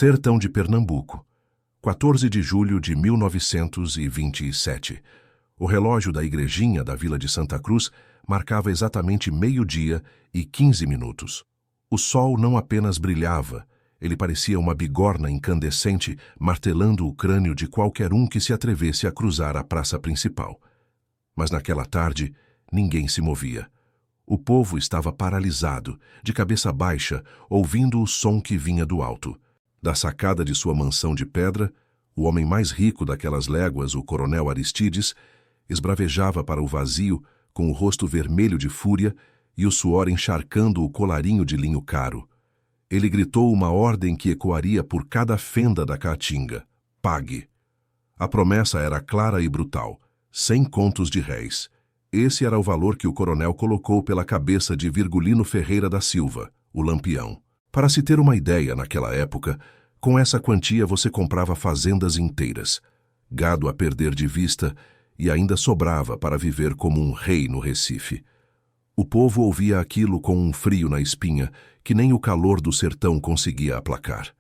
Sertão de Pernambuco, 14 de julho de 1927. O relógio da igrejinha da Vila de Santa Cruz marcava exatamente 12h15. O sol não apenas brilhava, ele parecia uma bigorna incandescente martelando o crânio de qualquer um que se atrevesse a cruzar a praça principal. Mas naquela tarde, ninguém se movia. O povo estava paralisado, de cabeça baixa, ouvindo o som que vinha do alto. Da sacada de sua mansão de pedra, o homem mais rico daquelas léguas, o coronel Aristides, esbravejava para o vazio com o rosto vermelho de fúria e o suor encharcando o colarinho de linho caro. Ele gritou uma ordem que ecoaria por cada fenda da caatinga: pague. A promessa era clara e brutal: 100 contos de réis. Esse era o valor que o coronel colocou pela cabeça de Virgulino Ferreira da Silva, o Lampião. Para se ter uma ideia, naquela época, com essa quantia você comprava fazendas inteiras, gado a perder de vista, e ainda sobrava para viver como um rei no Recife. O povo ouvia aquilo com um frio na espinha que nem o calor do sertão conseguia aplacar.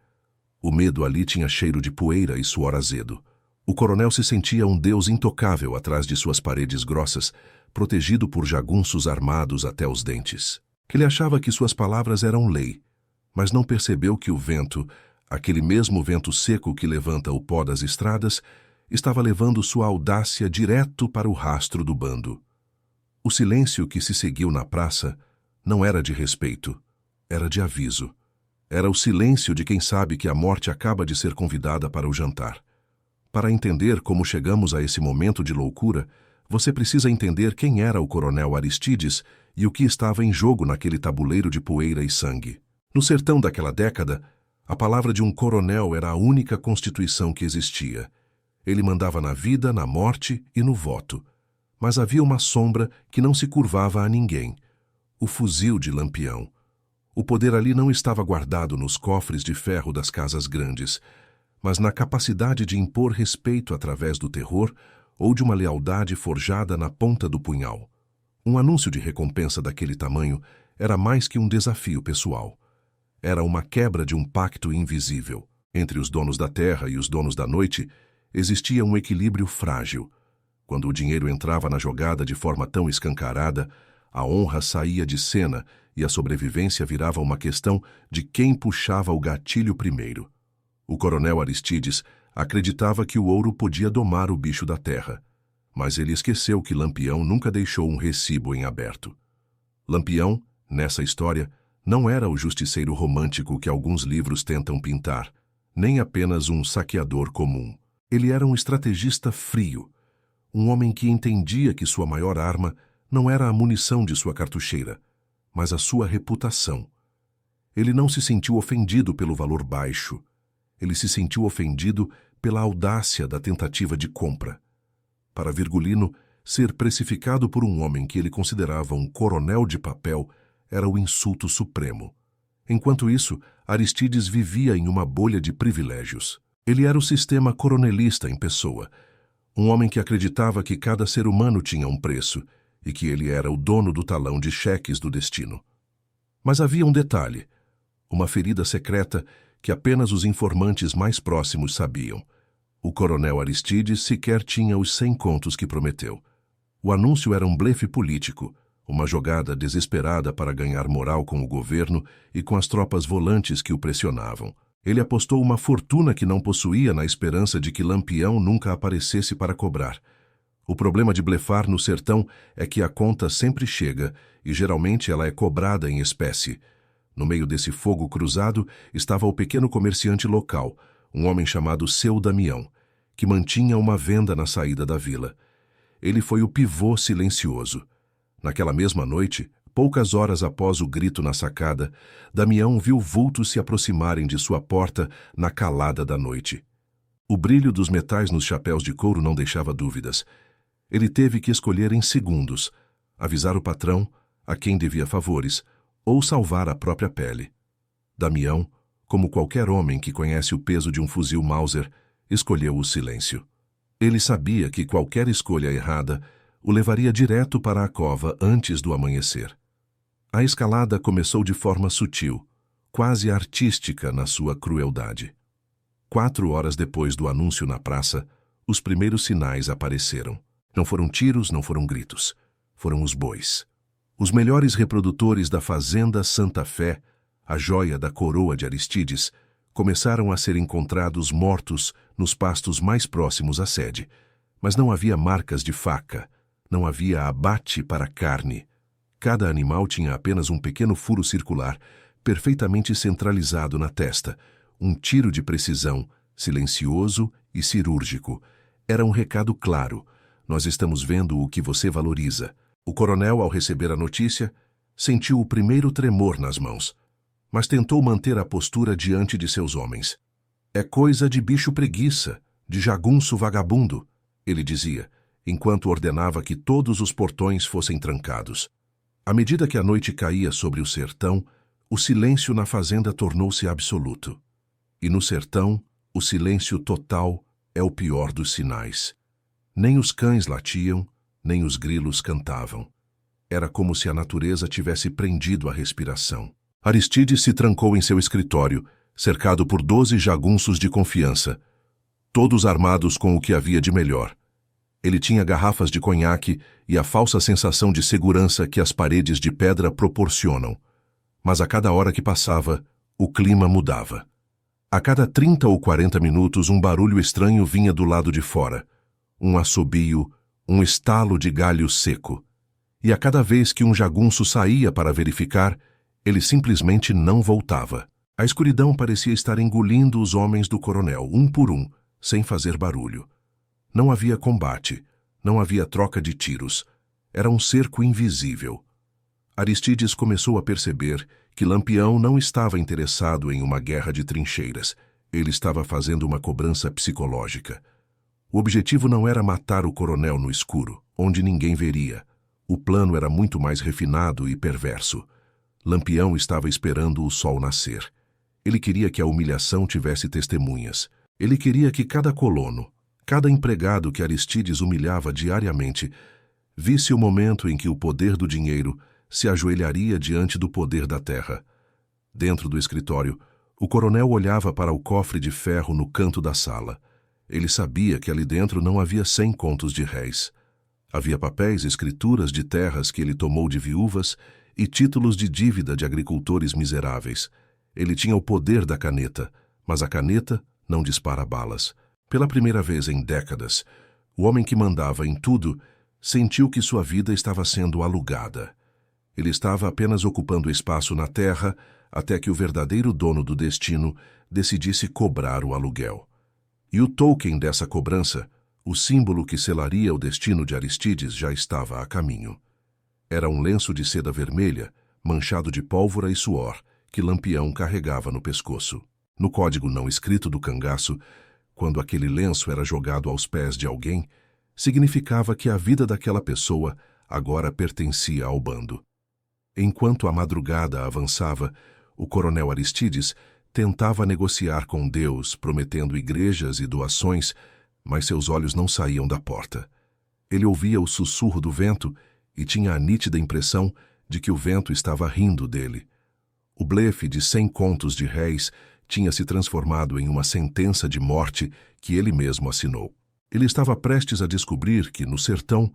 O medo ali tinha cheiro de poeira e suor azedo. O coronel se sentia um deus intocável atrás de suas paredes grossas, protegido por jagunços armados até os dentes. Ele achava que suas palavras eram lei, mas não percebeu que o vento, aquele mesmo vento seco que levanta o pó das estradas, estava levando sua audácia direto para o rastro do bando. O silêncio que se seguiu na praça não era de respeito, era de aviso. Era o silêncio de quem sabe que a morte acaba de ser convidada para o jantar. Para entender como chegamos a esse momento de loucura, você precisa entender quem era o coronel Aristides e o que estava em jogo naquele tabuleiro de poeira e sangue. No sertão daquela década, a palavra de um coronel era a única constituição que existia. Ele mandava na vida, na morte e no voto. Mas havia uma sombra que não se curvava a ninguém: o fuzil de Lampião. O poder ali não estava guardado nos cofres de ferro das casas grandes, mas na capacidade de impor respeito através do terror ou de uma lealdade forjada na ponta do punhal. Um anúncio de recompensa daquele tamanho era mais que um desafio pessoal. Era uma quebra de um pacto invisível. Entre os donos da terra e os donos da noite, existia um equilíbrio frágil. Quando o dinheiro entrava na jogada de forma tão escancarada, a honra saía de cena e a sobrevivência virava uma questão de quem puxava o gatilho primeiro. O coronel Aristides acreditava que o ouro podia domar o bicho da terra, mas ele esqueceu que Lampião nunca deixou um recibo em aberto. Lampião, nessa história, não era o justiceiro romântico que alguns livros tentam pintar, nem apenas um saqueador comum. Ele era um estrategista frio, um homem que entendia que sua maior arma não era a munição de sua cartucheira, mas a sua reputação. Ele não se sentiu ofendido pelo valor baixo. Ele se sentiu ofendido pela audácia da tentativa de compra. Para Virgulino, ser precificado por um homem que ele considerava um coronel de papel era o insulto supremo. Enquanto isso, Aristides vivia em uma bolha de privilégios. Ele era o sistema coronelista em pessoa, um homem que acreditava que cada ser humano tinha um preço e que ele era o dono do talão de cheques do destino. Mas havia um detalhe, uma ferida secreta que apenas os informantes mais próximos sabiam. O coronel Aristides sequer tinha os 100 contos que prometeu. O anúncio era um blefe político, uma jogada desesperada para ganhar moral com o governo e com as tropas volantes que o pressionavam. Ele apostou uma fortuna que não possuía na esperança de que Lampião nunca aparecesse para cobrar. O problema de blefar no sertão é que a conta sempre chega e geralmente ela é cobrada em espécie. No meio desse fogo cruzado estava o pequeno comerciante local, um homem chamado Seu Damião, que mantinha uma venda na saída da vila. Ele foi o pivô silencioso. Naquela mesma noite, poucas horas após o grito na sacada, Damião viu vultos se aproximarem de sua porta na calada da noite. O brilho dos metais nos chapéus de couro não deixava dúvidas. Ele teve que escolher em segundos, avisar o patrão, a quem devia favores, ou salvar a própria pele. Damião, como qualquer homem que conhece o peso de um fuzil Mauser, escolheu o silêncio. Ele sabia que qualquer escolha errada o levaria direto para a cova antes do amanhecer. A escalada começou de forma sutil, quase artística na sua crueldade. 4 horas depois do anúncio na praça, os primeiros sinais apareceram. Não foram tiros, não foram gritos. Foram os bois. Os melhores reprodutores da fazenda Santa Fé, a joia da coroa de Aristides, começaram a ser encontrados mortos nos pastos mais próximos à sede. Mas não havia marcas de faca, não havia abate para carne. Cada animal tinha apenas um pequeno furo circular, perfeitamente centralizado na testa, um tiro de precisão, silencioso e cirúrgico. Era um recado claro: nós estamos vendo o que você valoriza. O coronel, ao receber a notícia, sentiu o primeiro tremor nas mãos, mas tentou manter a postura diante de seus homens. É coisa de bicho preguiça, de jagunço vagabundo, ele dizia, enquanto ordenava que todos os portões fossem trancados. À medida que a noite caía sobre o sertão, o silêncio na fazenda tornou-se absoluto. E no sertão, o silêncio total é o pior dos sinais. Nem os cães latiam, nem os grilos cantavam. Era como se a natureza tivesse prendido a respiração. Aristides se trancou em seu escritório, cercado por 12 jagunços de confiança, todos armados com o que havia de melhor. Ele tinha garrafas de conhaque e a falsa sensação de segurança que as paredes de pedra proporcionam. Mas a cada hora que passava, o clima mudava. A cada 30 ou 40 minutos, um barulho estranho vinha do lado de fora. Um assobio, um estalo de galho seco. E a cada vez que um jagunço saía para verificar, ele simplesmente não voltava. A escuridão parecia estar engolindo os homens do coronel, um por um, sem fazer barulho. Não havia combate, não havia troca de tiros. Era um cerco invisível. Aristides começou a perceber que Lampião não estava interessado em uma guerra de trincheiras. Ele estava fazendo uma cobrança psicológica. O objetivo não era matar o coronel no escuro, onde ninguém veria. O plano era muito mais refinado e perverso. Lampião estava esperando o sol nascer. Ele queria que a humilhação tivesse testemunhas. Ele queria que cada colono, cada empregado que Aristides humilhava diariamente, visse o momento em que o poder do dinheiro se ajoelharia diante do poder da terra. Dentro do escritório, o coronel olhava para o cofre de ferro no canto da sala. Ele sabia que ali dentro não havia 100 contos de réis. Havia papéis, escrituras de terras que ele tomou de viúvas e títulos de dívida de agricultores miseráveis. Ele tinha o poder da caneta, mas a caneta não dispara balas. Pela primeira vez em décadas, o homem que mandava em tudo sentiu que sua vida estava sendo alugada. Ele estava apenas ocupando espaço na terra até que o verdadeiro dono do destino decidisse cobrar o aluguel. E o token dessa cobrança, o símbolo que selaria o destino de Aristides, já estava a caminho. Era um lenço de seda vermelha, manchado de pólvora e suor, que Lampião carregava no pescoço. No código não escrito do cangaço, quando aquele lenço era jogado aos pés de alguém, significava que a vida daquela pessoa agora pertencia ao bando. Enquanto a madrugada avançava, o coronel Aristides tentava negociar com Deus, prometendo igrejas e doações, mas seus olhos não saíam da porta. Ele ouvia o sussurro do vento e tinha a nítida impressão de que o vento estava rindo dele. O blefe de 100 contos de réis tinha se transformado em uma sentença de morte que ele mesmo assinou. Ele estava prestes a descobrir que, no sertão,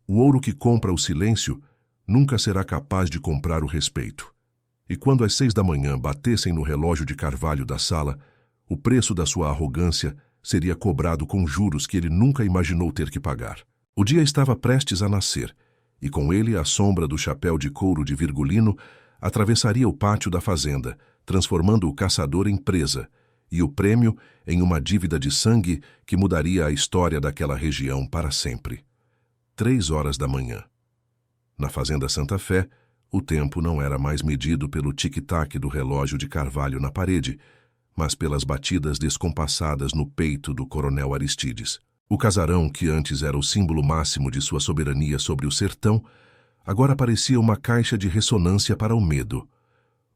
o ouro que compra o silêncio nunca será capaz de comprar o respeito. E quando às 6 da manhã batessem no relógio de carvalho da sala, o preço da sua arrogância seria cobrado com juros que ele nunca imaginou ter que pagar. O dia estava prestes a nascer, e com ele a sombra do chapéu de couro de Virgulino atravessaria o pátio da fazenda, transformando o caçador em presa, e o prêmio em uma dívida de sangue que mudaria a história daquela região para sempre. 3 horas da manhã. Na fazenda Santa Fé, o tempo não era mais medido pelo tic-tac do relógio de carvalho na parede, mas pelas batidas descompassadas no peito do coronel Aristides. O casarão, que antes era o símbolo máximo de sua soberania sobre o sertão, agora parecia uma caixa de ressonância para o medo.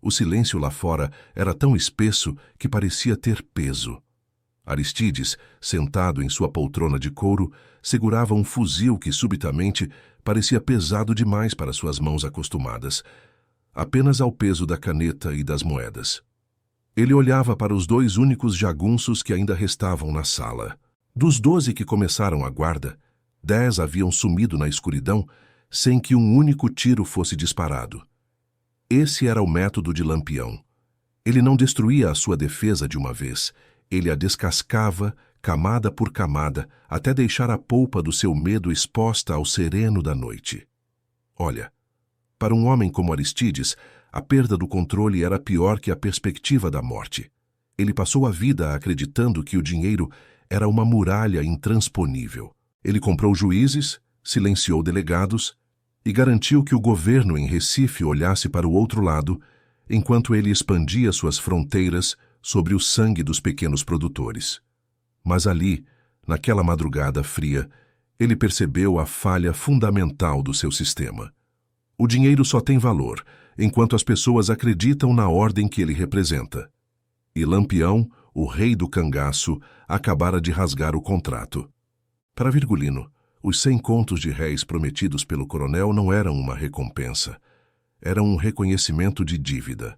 O silêncio lá fora era tão espesso que parecia ter peso. Aristides, sentado em sua poltrona de couro, segurava um fuzil que subitamente parecia pesado demais para suas mãos acostumadas, apenas ao peso da caneta e das moedas. Ele olhava para os 2 únicos jagunços que ainda restavam na sala. Dos 12 que começaram a guarda, 10 haviam sumido na escuridão sem que um único tiro fosse disparado. Esse era o método de Lampião. Ele não destruía a sua defesa de uma vez. Ele a descascava, camada por camada, até deixar a polpa do seu medo exposta ao sereno da noite. Olha, para um homem como Aristides, a perda do controle era pior que a perspectiva da morte. Ele passou a vida acreditando que o dinheiro era uma muralha intransponível. Ele comprou juízes, silenciou delegados e garantiu que o governo em Recife olhasse para o outro lado, enquanto ele expandia suas fronteiras sobre o sangue dos pequenos produtores. Mas ali, naquela madrugada fria, ele percebeu a falha fundamental do seu sistema. O dinheiro só tem valor enquanto as pessoas acreditam na ordem que ele representa. E Lampião, o rei do cangaço, acabara de rasgar o contrato. Para Virgulino, os 100 contos de réis prometidos pelo coronel não eram uma recompensa. Era um reconhecimento de dívida.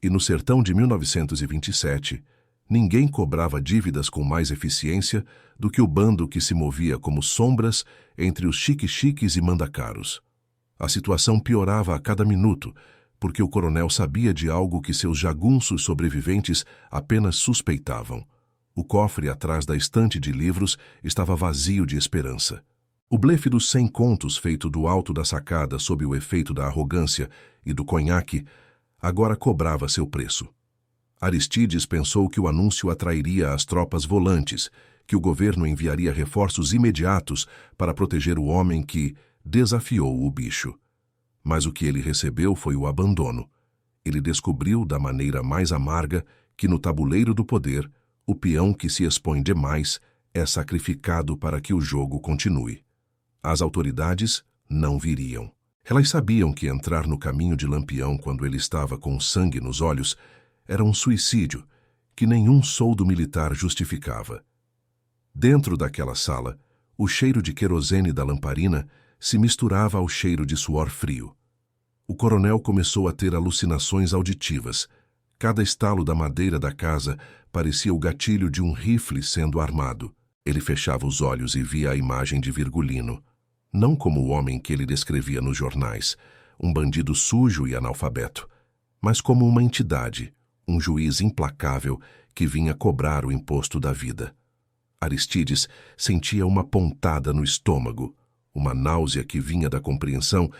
E no sertão de 1927, ninguém cobrava dívidas com mais eficiência do que o bando que se movia como sombras entre os chique-chiques e mandacaros. A situação piorava a cada minuto, porque o coronel sabia de algo que seus jagunços sobreviventes apenas suspeitavam. O cofre atrás da estante de livros estava vazio de esperança. O blefe dos 100 contos feito do alto da sacada sob o efeito da arrogância e do conhaque agora cobrava seu preço. Aristides pensou que o anúncio atrairia as tropas volantes, que o governo enviaria reforços imediatos para proteger o homem que desafiou o bicho. Mas o que ele recebeu foi o abandono. Ele descobriu da maneira mais amarga que no tabuleiro do poder, o peão que se expõe demais é sacrificado para que o jogo continue. As autoridades não viriam. Elas sabiam que entrar no caminho de Lampião quando ele estava com sangue nos olhos era um suicídio que nenhum soldo militar justificava. Dentro daquela sala, o cheiro de querosene da lamparina se misturava ao cheiro de suor frio. O coronel começou a ter alucinações auditivas. Cada estalo da madeira da casa parecia o gatilho de um rifle sendo armado. Ele fechava os olhos e via a imagem de Virgulino, não como o homem que ele descrevia nos jornais, um bandido sujo e analfabeto, mas como uma entidade, um juiz implacável que vinha cobrar o imposto da vida. Aristides sentia uma pontada no estômago, uma náusea que vinha da compreensão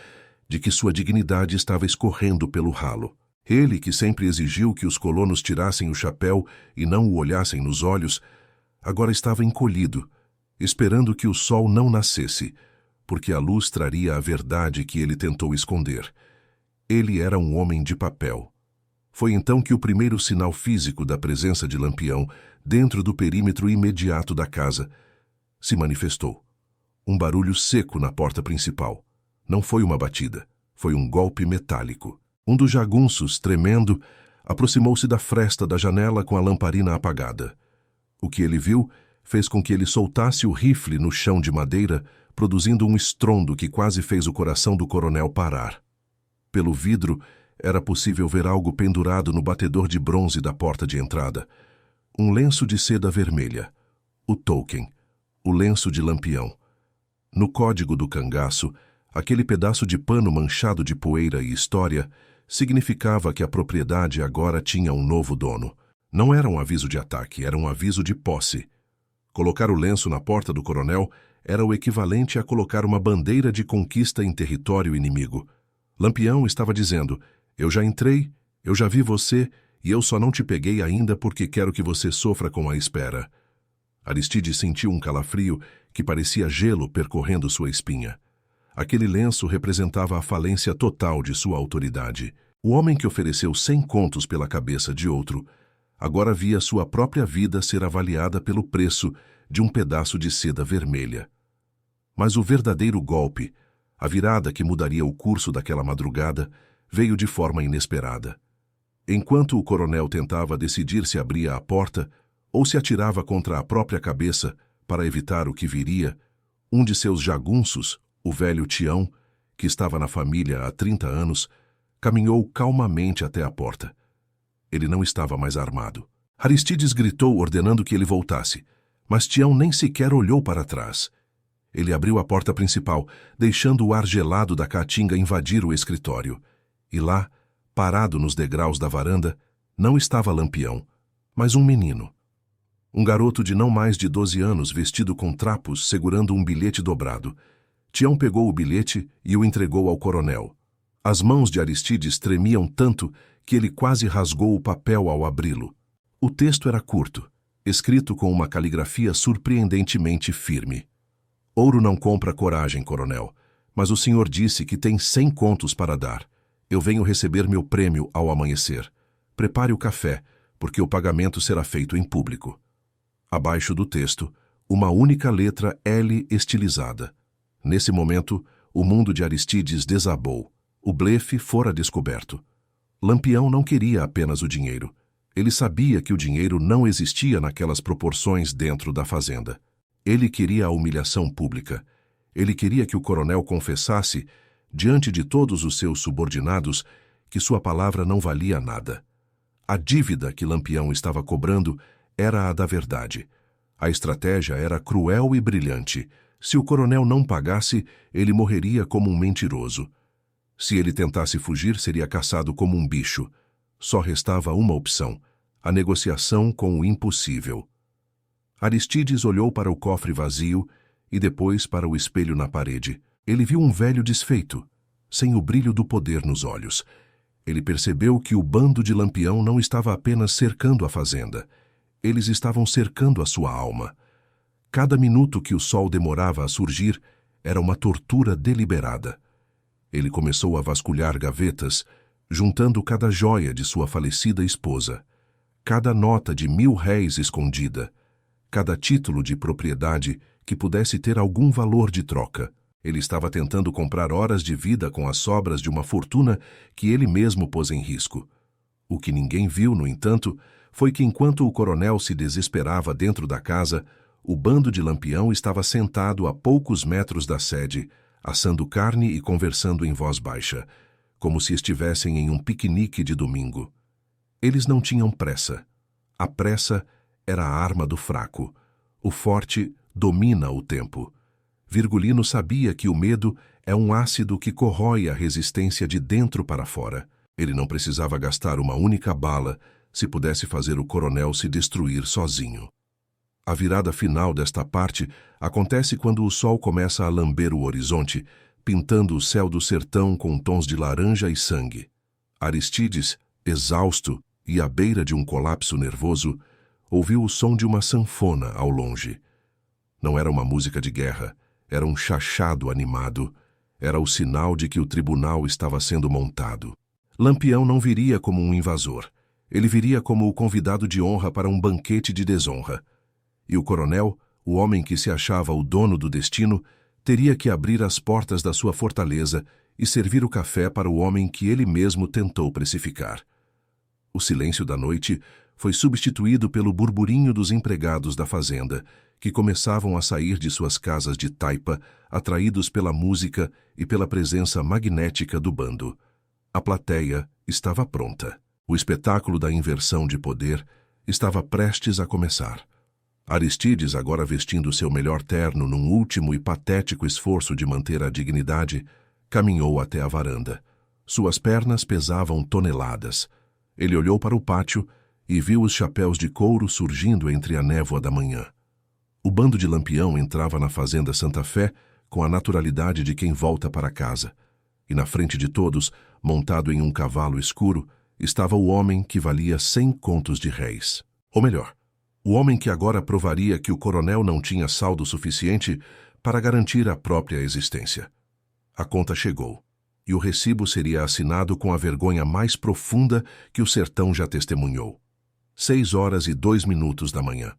de que sua dignidade estava escorrendo pelo ralo. Ele, que sempre exigiu que os colonos tirassem o chapéu e não o olhassem nos olhos, agora estava encolhido, esperando que o sol não nascesse, porque a luz traria a verdade que ele tentou esconder. Ele era um homem de papel. Foi então que o primeiro sinal físico da presença de Lampião, dentro do perímetro imediato da casa, se manifestou. Um barulho seco na porta principal. Não foi uma batida, foi um golpe metálico. Um dos jagunços, tremendo, aproximou-se da fresta da janela com a lamparina apagada. O que ele viu fez com que ele soltasse o rifle no chão de madeira, produzindo um estrondo que quase fez o coração do coronel parar. Pelo vidro, era possível ver algo pendurado no batedor de bronze da porta de entrada. Um lenço de seda vermelha. O token. O lenço de Lampião. No código do cangaço, aquele pedaço de pano manchado de poeira e história significava que a propriedade agora tinha um novo dono. Não era um aviso de ataque, era um aviso de posse. Colocar o lenço na porta do coronel era o equivalente a colocar uma bandeira de conquista em território inimigo. Lampião estava dizendo: eu já entrei, eu já vi você, e eu só não te peguei ainda porque quero que você sofra com a espera. Aristides sentiu um calafrio que parecia gelo percorrendo sua espinha. Aquele lenço representava a falência total de sua autoridade. O homem que ofereceu 100 contos pela cabeça de outro, agora via sua própria vida ser avaliada pelo preço de um pedaço de seda vermelha. Mas o verdadeiro golpe, a virada que mudaria o curso daquela madrugada, veio de forma inesperada. Enquanto o coronel tentava decidir se abria a porta ou se atirava contra a própria cabeça para evitar o que viria, um de seus jagunços, o velho Tião, que estava na família há 30 anos, caminhou calmamente até a porta. Ele não estava mais armado. Aristides gritou ordenando que ele voltasse, mas Tião nem sequer olhou para trás. Ele abriu a porta principal, deixando o ar gelado da caatinga invadir o escritório. E lá, parado nos degraus da varanda, não estava Lampião, mas um menino. Um garoto de não mais de 12 anos, vestido com trapos, segurando um bilhete dobrado. Tião pegou o bilhete e o entregou ao coronel. As mãos de Aristides tremiam tanto que ele quase rasgou o papel ao abri-lo. O texto era curto, escrito com uma caligrafia surpreendentemente firme. Ouro não compra coragem, coronel, mas o senhor disse que tem 100 contos para dar. Eu venho receber meu prêmio ao amanhecer. Prepare o café, porque o pagamento será feito em público. Abaixo do texto, uma única letra L estilizada. Nesse momento, o mundo de Aristides desabou. O blefe fora descoberto. Lampião não queria apenas o dinheiro. Ele sabia que o dinheiro não existia naquelas proporções dentro da fazenda. Ele queria a humilhação pública. Ele queria que o coronel confessasse, diante de todos os seus subordinados, que sua palavra não valia nada. A dívida que Lampião estava cobrando era a da verdade. A estratégia era cruel e brilhante. Se o coronel não pagasse, ele morreria como um mentiroso. Se ele tentasse fugir, seria caçado como um bicho. Só restava uma opção: a negociação com o impossível. Aristides olhou para o cofre vazio e depois para o espelho na parede. Ele viu um velho desfeito, sem o brilho do poder nos olhos. Ele percebeu que o bando de Lampião não estava apenas cercando a fazenda. Eles estavam cercando a sua alma. Cada minuto que o sol demorava a surgir era uma tortura deliberada. Ele começou a vasculhar gavetas, juntando cada joia de sua falecida esposa, cada nota de 1000 réis escondida, cada título de propriedade que pudesse ter algum valor de troca. Ele estava tentando comprar horas de vida com as sobras de uma fortuna que ele mesmo pôs em risco. O que ninguém viu, no entanto, foi que enquanto o coronel se desesperava dentro da casa, o bando de Lampião estava sentado a poucos metros da sede, assando carne e conversando em voz baixa, como se estivessem em um piquenique de domingo. Eles não tinham pressa. A pressa era a arma do fraco. O forte domina o tempo. Virgulino sabia que o medo é um ácido que corrói a resistência de dentro para fora. Ele não precisava gastar uma única bala se pudesse fazer o coronel se destruir sozinho. A virada final desta parte acontece quando o sol começa a lamber o horizonte, pintando o céu do sertão com tons de laranja e sangue. Aristides, exausto e à beira de um colapso nervoso, ouviu o som de uma sanfona ao longe. Não era uma música de guerra, era um chachado animado. Era o sinal de que o tribunal estava sendo montado. Lampião não viria como um invasor. Ele viria como o convidado de honra para um banquete de desonra. E o coronel, o homem que se achava o dono do destino, teria que abrir as portas da sua fortaleza e servir o café para o homem que ele mesmo tentou precificar. O silêncio da noite foi substituído pelo burburinho dos empregados da fazenda, que começavam a sair de suas casas de taipa, atraídos pela música e pela presença magnética do bando. A plateia estava pronta. O espetáculo da inversão de poder estava prestes a começar. Aristides, agora vestindo seu melhor terno num último e patético esforço de manter a dignidade, caminhou até a varanda. Suas pernas pesavam toneladas. Ele olhou para o pátio e viu os chapéus de couro surgindo entre a névoa da manhã. O bando de Lampião entrava na fazenda Santa Fé com a naturalidade de quem volta para casa. E na frente de todos, montado em um cavalo escuro, estava o homem que valia 100 contos de réis. Ou melhor, o homem que agora provaria que o coronel não tinha saldo suficiente para garantir a própria existência. A conta chegou, e o recibo seria assinado com a vergonha mais profunda que o sertão já testemunhou. 6h02 da manhã.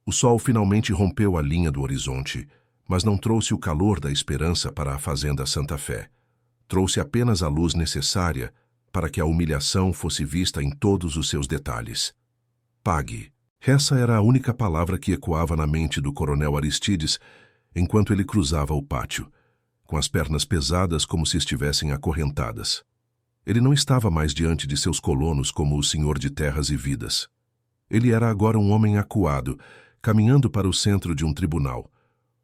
O sol finalmente rompeu a linha do horizonte, mas não trouxe o calor da esperança para a fazenda Santa Fé. Trouxe apenas a luz necessária para que a humilhação fosse vista em todos os seus detalhes. Pague. Essa era a única palavra que ecoava na mente do coronel Aristides enquanto ele cruzava o pátio, com as pernas pesadas como se estivessem acorrentadas. Ele não estava mais diante de seus colonos como o senhor de terras e vidas. Ele era agora um homem acuado, caminhando para o centro de um tribunal,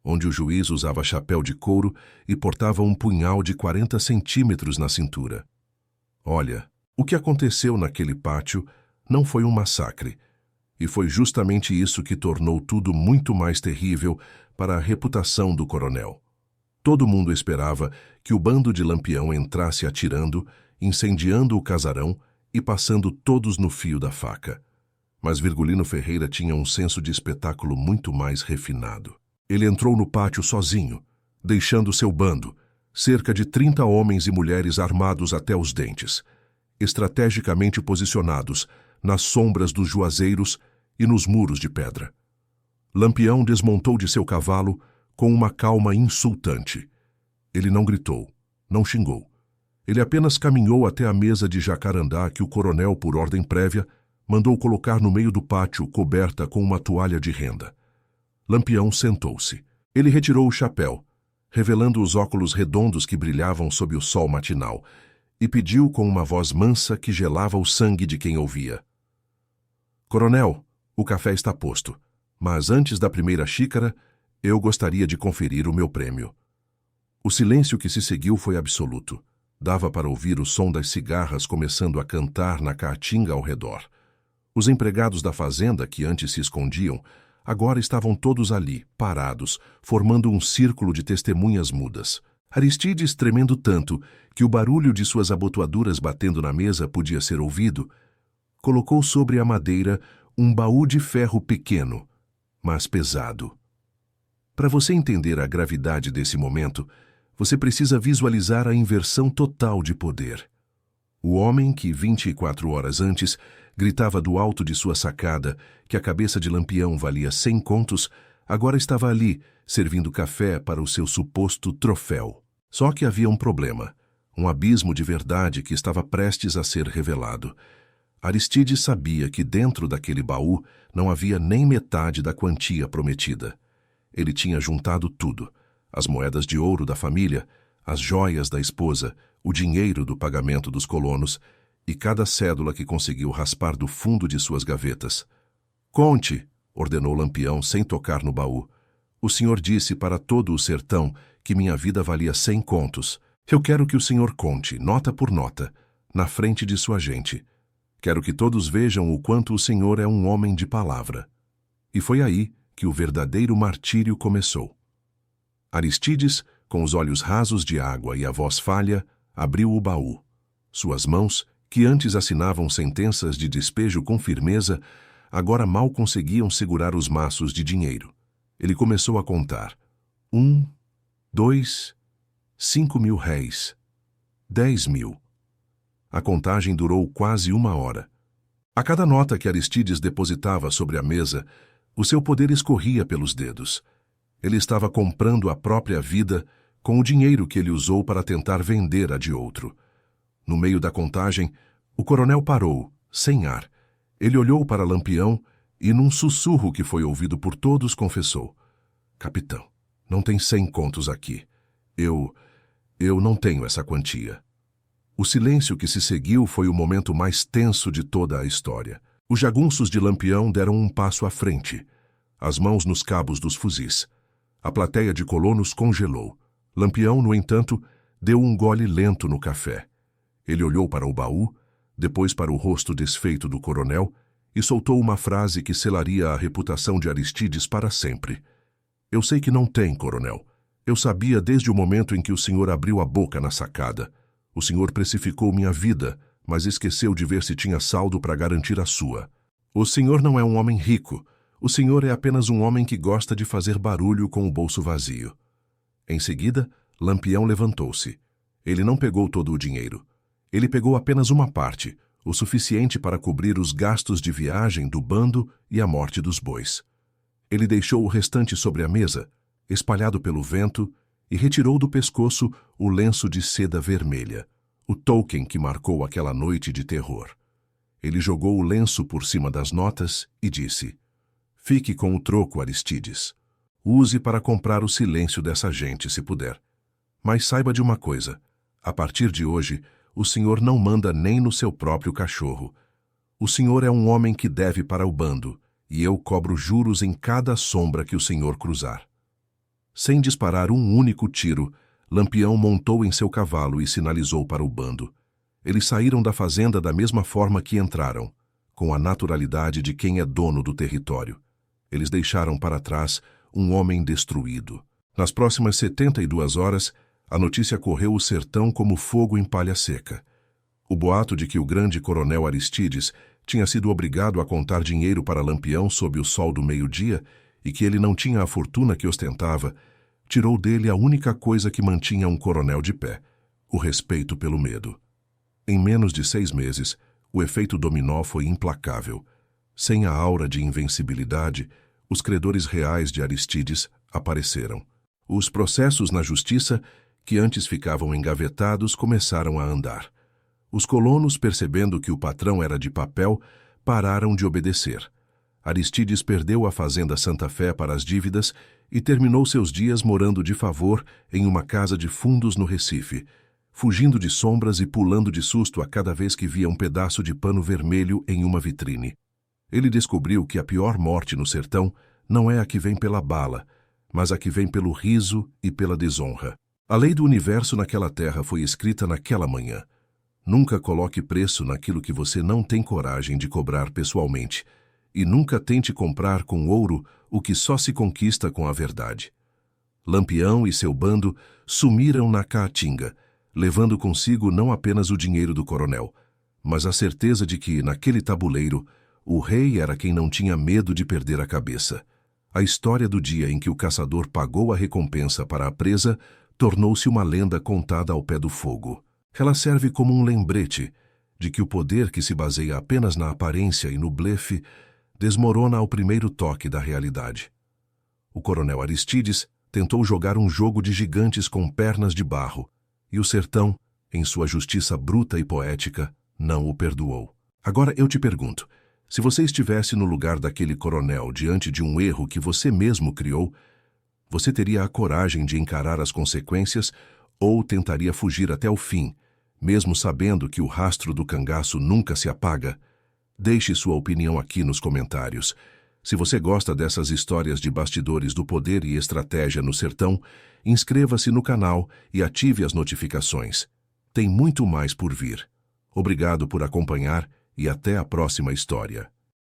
onde o juiz usava chapéu de couro e portava um punhal de 40 centímetros na cintura. Olha, o que aconteceu naquele pátio não foi um massacre, e foi justamente isso que tornou tudo muito mais terrível para a reputação do coronel. Todo mundo esperava que o bando de Lampião entrasse atirando, incendiando o casarão e passando todos no fio da faca. Mas Virgulino Ferreira tinha um senso de espetáculo muito mais refinado. Ele entrou no pátio sozinho, deixando seu bando, cerca de 30 homens e mulheres armados até os dentes, estrategicamente posicionados nas sombras dos juazeiros e nos muros de pedra. Lampião desmontou de seu cavalo com uma calma insultante. Ele não gritou, não xingou. Ele apenas caminhou até a mesa de jacarandá que o coronel, por ordem prévia, mandou colocar no meio do pátio, coberta com uma toalha de renda. Lampião sentou-se. Ele retirou o chapéu, revelando os óculos redondos que brilhavam sob o sol matinal, e pediu com uma voz mansa que gelava o sangue de quem ouvia: "Coronel, o café está posto, mas antes da primeira xícara, eu gostaria de conferir o meu prêmio." O silêncio que se seguiu foi absoluto. Dava para ouvir o som das cigarras começando a cantar na caatinga ao redor. Os empregados da fazenda, que antes se escondiam, agora estavam todos ali, parados, formando um círculo de testemunhas mudas. Aristides, tremendo tanto que o barulho de suas abotoaduras batendo na mesa podia ser ouvido, colocou sobre a madeira um baú de ferro pequeno, mas pesado. Para você entender a gravidade desse momento, você precisa visualizar a inversão total de poder. O homem que 24 horas antes gritava do alto de sua sacada que a cabeça de Lampião valia 100 contos, agora estava ali, servindo café para o seu suposto troféu. Só que havia um problema, um abismo de verdade que estava prestes a ser revelado. Aristides sabia que dentro daquele baú não havia nem metade da quantia prometida. Ele tinha juntado tudo: as moedas de ouro da família, as joias da esposa, o dinheiro do pagamento dos colonos e cada cédula que conseguiu raspar do fundo de suas gavetas. "Conte", ordenou Lampião sem tocar no baú. "O senhor disse para todo o sertão que minha vida valia 100 contos. Eu quero que o senhor conte, nota por nota, na frente de sua gente. Quero que todos vejam o quanto o senhor é um homem de palavra." E foi aí que o verdadeiro martírio começou. Aristides, com os olhos rasos de água e a voz falha, abriu o baú. Suas mãos, que antes assinavam sentenças de despejo com firmeza, agora mal conseguiam segurar os maços de dinheiro. Ele começou a contar. 1, 2, 5.000 réis, 10.000. A contagem durou quase 1 hora. A cada nota que Aristides depositava sobre a mesa, o seu poder escorria pelos dedos. Ele estava comprando a própria vida com o dinheiro que ele usou para tentar vender a de outro. No meio da contagem, o coronel parou, sem ar. Ele olhou para Lampião e, num sussurro que foi ouvido por todos, confessou: "Capitão, não tem 100 contos aqui. Eu não tenho essa quantia." O silêncio que se seguiu foi o momento mais tenso de toda a história. Os jagunços de Lampião deram um passo à frente, as mãos nos cabos dos fuzis. A plateia de colonos congelou. Lampião, no entanto, deu um gole lento no café. Ele olhou para o baú, depois para o rosto desfeito do coronel e soltou uma frase que selaria a reputação de Aristides para sempre. "Eu sei que não tem, coronel. Eu sabia desde o momento em que o senhor abriu a boca na sacada. O senhor precificou minha vida, mas esqueceu de ver se tinha saldo para garantir a sua. O senhor não é um homem rico. O senhor é apenas um homem que gosta de fazer barulho com o bolso vazio." Em seguida, Lampião levantou-se. Ele não pegou todo o dinheiro. Ele pegou apenas uma parte, o suficiente para cobrir os gastos de viagem do bando e a morte dos bois. Ele deixou o restante sobre a mesa, espalhado pelo vento, e retirou do pescoço o lenço de seda vermelha, o token que marcou aquela noite de terror. Ele jogou o lenço por cima das notas e disse: "Fique com o troco, Aristides. Use para comprar o silêncio dessa gente, se puder. Mas saiba de uma coisa: a partir de hoje, o senhor não manda nem no seu próprio cachorro. O senhor é um homem que deve para o bando, e eu cobro juros em cada sombra que o senhor cruzar. Sem disparar um único tiro, Lampião montou em seu cavalo e sinalizou para o bando. Eles saíram da fazenda da mesma forma que entraram, com a naturalidade de quem é dono do território. Eles deixaram para trás um homem destruído. Nas próximas 72 horas, a notícia correu o sertão como fogo em palha seca. O boato de que o grande coronel Aristides tinha sido obrigado a contar dinheiro para Lampião sob o sol do meio-dia e que ele não tinha a fortuna que ostentava, tirou dele a única coisa que mantinha um coronel de pé, o respeito pelo medo. Em menos de 6 meses, o efeito dominó foi implacável. Sem a aura de invencibilidade, os credores reais de Aristides apareceram. Os processos na justiça, que antes ficavam engavetados, começaram a andar. Os colonos, percebendo que o patrão era de papel, pararam de obedecer. Aristides perdeu a fazenda Santa Fé para as dívidas e terminou seus dias morando de favor em uma casa de fundos no Recife, fugindo de sombras e pulando de susto a cada vez que via um pedaço de pano vermelho em uma vitrine. Ele descobriu que a pior morte no sertão não é a que vem pela bala, mas a que vem pelo riso e pela desonra. A lei do universo naquela terra foi escrita naquela manhã. Nunca coloque preço naquilo que você não tem coragem de cobrar pessoalmente, e nunca tente comprar com ouro o que só se conquista com a verdade. Lampião e seu bando sumiram na Caatinga, levando consigo não apenas o dinheiro do coronel, mas a certeza de que, naquele tabuleiro, o rei era quem não tinha medo de perder a cabeça. A história do dia em que o caçador pagou a recompensa para a presa tornou-se uma lenda contada ao pé do fogo. Ela serve como um lembrete de que o poder que se baseia apenas na aparência e no blefe desmorona ao primeiro toque da realidade. O coronel Aristides tentou jogar um jogo de gigantes com pernas de barro, e o sertão, em sua justiça bruta e poética, não o perdoou. Agora eu te pergunto, se você estivesse no lugar daquele coronel diante de um erro que você mesmo criou, você teria a coragem de encarar as consequências ou tentaria fugir até o fim, mesmo sabendo que o rastro do cangaço nunca se apaga? Deixe sua opinião aqui nos comentários. Se você gosta dessas histórias de bastidores do poder e estratégia no sertão, inscreva-se no canal e ative as notificações. Tem muito mais por vir. Obrigado por acompanhar e até a próxima história.